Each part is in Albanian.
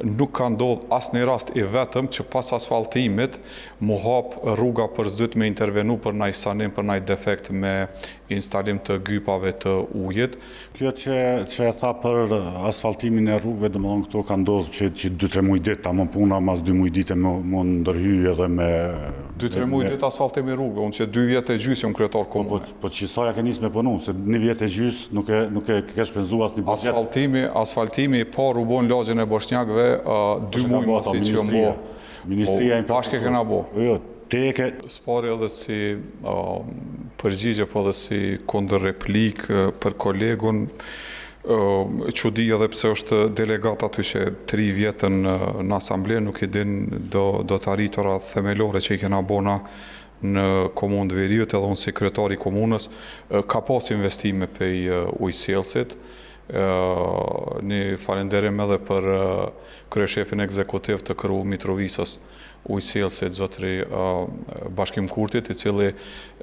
nuk ka ndodhur asnjë rast i vetëm që pas asfaltimit mu hap rruga për s'dyt me intervenu për ndaj sanim, për ndaj defekt me instalim të gypave të ujit. Kjo që e tha për asfaltimin e rrugëve, domethënë këto ka ndodhur që 2-3 muaj ditë, ama puna mas 2 muaj ditë më ndërhyj edhe me 2-3 muaj ditë asfaltimi rrugëve, unë që 2 vjet e gjysmë jam kryetar komune. Po që sa ja ke nisë me punu, se 1 vjet e gjysmë nuk e ke shpenzuar asnjë buxhet. Asfaltimi i parë u bën lagjen e Boshnjakëve 2 muaj pasi që u bë. Ministria Bashkë kena bo. Jo, te ke Spari edhe si përgjigje, po edhe si kundër replik për kolegun, që di edhe pse është delegat aty që 3 vjetën në asamble, nuk i din do të arritura themelore që i kena bona në komunë të Veriut, edhe unë sekretari komunës, ka pas investime pej ujësjellësit. Një falenderim edhe për kryeshefin ekzekutiv të KRU Mitrovisës ujësjellësit, zotëri Bashkim Kurtit, i cili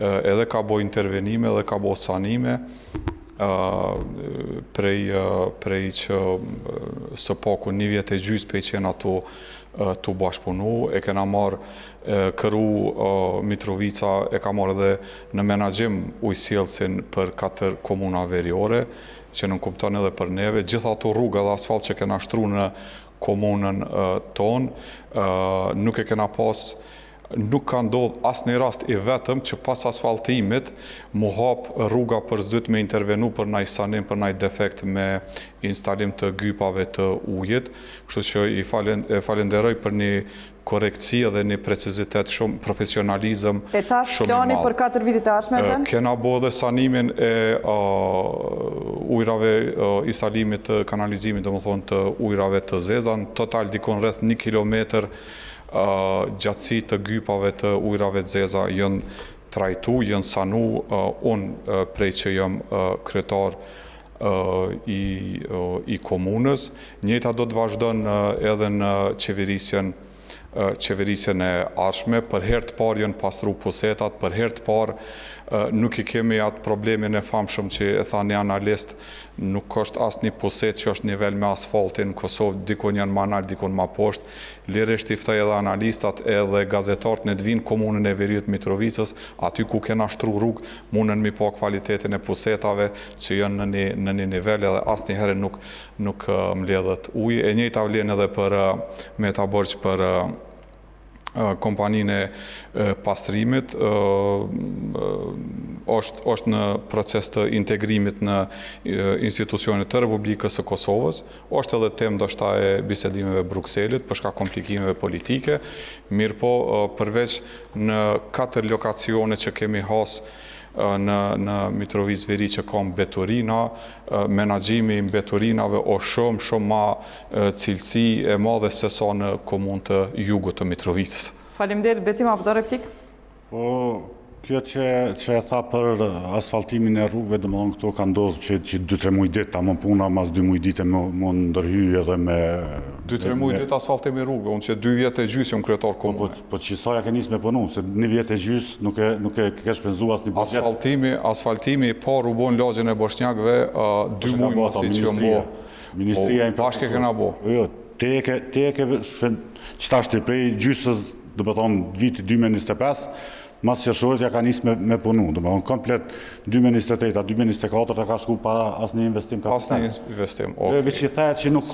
edhe ka bo intervenime, edhe ka bo sanime, prej që së paku 1 vjet e gjysmë prej që jena tu bashkëpunu, e kena marë KRU Mitrovica, e ka marë edhe në menaxhim ujësjellësin për 4 komuna veriore, që nuk kupton edhe për neve, gjitha ato rrugë dhe asfalt që kena shtru në komunën tonë, nuk e kena pas, nuk ka ndodhur asnjë rast i vetëm që pas asfaltimit mu hap rruga për s'dyt me intervenu për ndaj sanim, për ndaj defekt me instalim të gypave të ujit, kështu që i falenderoj për një korektësi dhe një precizitet shumë, profesionalizëm shumë i madh. E tash plani për 4 vitet e ardhshme? Kena bo dhe sanimin e ujrave, instalimit të kanalizimit, domethënë të ujrave të zeza, në total dikon rreth 1 kilometër gjatësi të gypave të ujrave të zeza janë trajtu, janë sanu, unë prej që jam kryetar i komunës. Njëjta do të vazhdon edhe në qeverisjen e ardhshme, për herë të parë janë pastru pusetat, për herë të parë nuk i kemi atë problemin e famshëm që e tha një analist, nuk është asnjë puset që është nivel me asfaltin në Kosovë, dikun janë ma nalë, dikun ma poshtë. Lirisht i ftoj edhe analistat edhe gazetarët në të vinë komunën e Veriut Mitrovicës, aty ku kena shtru rrugë, mundën mi pa kvalitetin e pusetave që janë në një nivel edhe asnjëherë nuk mbledhet ujë. E njëjta vlen edhe për me ta borç për kompaninë e pastrimit, është në proces të integrimit në institucionet të Republikës së Kosovës, është edhe temë ndoshta e bisedimeve Brukselit për shkak komplikimeve politike, mirë po përveç në 4 lokacione që kemi hasë në Mitrovicë Veri që kam beturina, menaxhimi i beturinave është shumë ma cilësi e madhe se sa në komunë të jugut të Mitrovicës. Faleminderit, Betim, apo do replik? Po, kjo që e tha për asfaltimin e rrugëve, domethënë këto ka ndodhur që 2-3 muaj ditë, ama puna mas 2 muaj ditë më ndërhyj edhe me 2-3 muaj ditë asfaltimi rrugëve, unë që 2 vjet e gjysmë jam kryetar komune. Po që sa ja ke nisë me punu, se 1 vjet e gjysmë nuk e ke shpenzuar asnjë buxhet. Asfaltimi i parë u bën lagjen e Boshnjakëve 2 muaj pasi që u bë. Ministria Bashkë kena bo. Jo, te e ke qëta është prej gjysës, do të thonë viti 2025, mas qershorit ja ka nisë me punu, do të thonë komplet 2023-2024 ka shku pa asnjë investim kapital. Asnjë investim. Veç i thet që nuk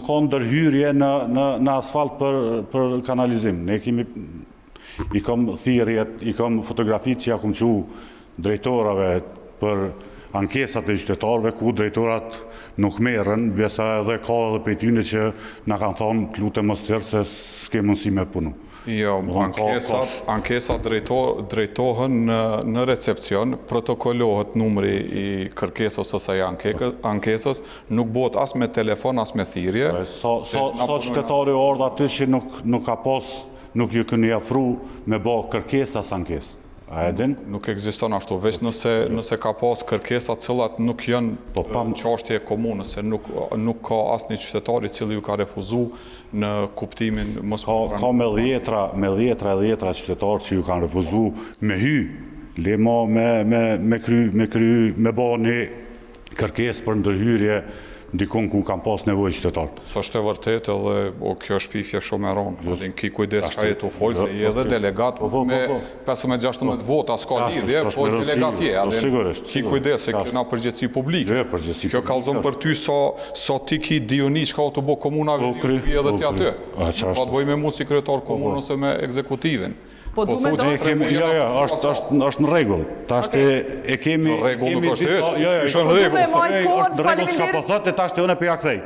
ka ndërhyrje në asfalt për kanalizim. Ne i kam thirrjet, i kam fotografitë që ja kam çu drejtorave për ankesat e qytetarëve, ku drejtorat nuk merren, besa edhe ka edhe prej tyre që na kanë thonë të lutem mos tërë se s'ke mundësi me punu. Jo, ankesat drejtohen në recepcion, protokollohet numri i kërkesës ose ankesës, nuk bëhet as me telefon, as me thirrje. Sa qytetari ardh aty që nuk ka pas, nuk ju keni afru me bë kërkesë as ankesë. Nuk ekziston ashtu, veç nëse ka pas kërkesa cilat nuk janë në çështje e komunës, se nuk ka asnjë qytetar i cili ju ka refuzu në kuptimin mos ka me dhjetra qytetarë që ju kanë refuzu me hy, me bë një kërkesë për ndërhyrje dikun ku kam pas nevojë qytetar. S'është e vërtet edhe kjo shpifje shumë e rëndë. Din ki kujdes ka jetu folë se je edhe delegat me 15-16 vota, s'ka lidhje, po delegat je. Sigurisht. Ki kujdes se kena përgjegjësi publike. Kjo kallzon për ty sa ti ki dioni çka të bë komuna edhe ti aty. Pa të bëj me mu si kryetar komunë ose me ekzekutivin. Po du me do... është në rregull. Tash e kemi rregull nuk është disa... është në rregull. Është në rregull çka po thotë, tash unë po ja kthej.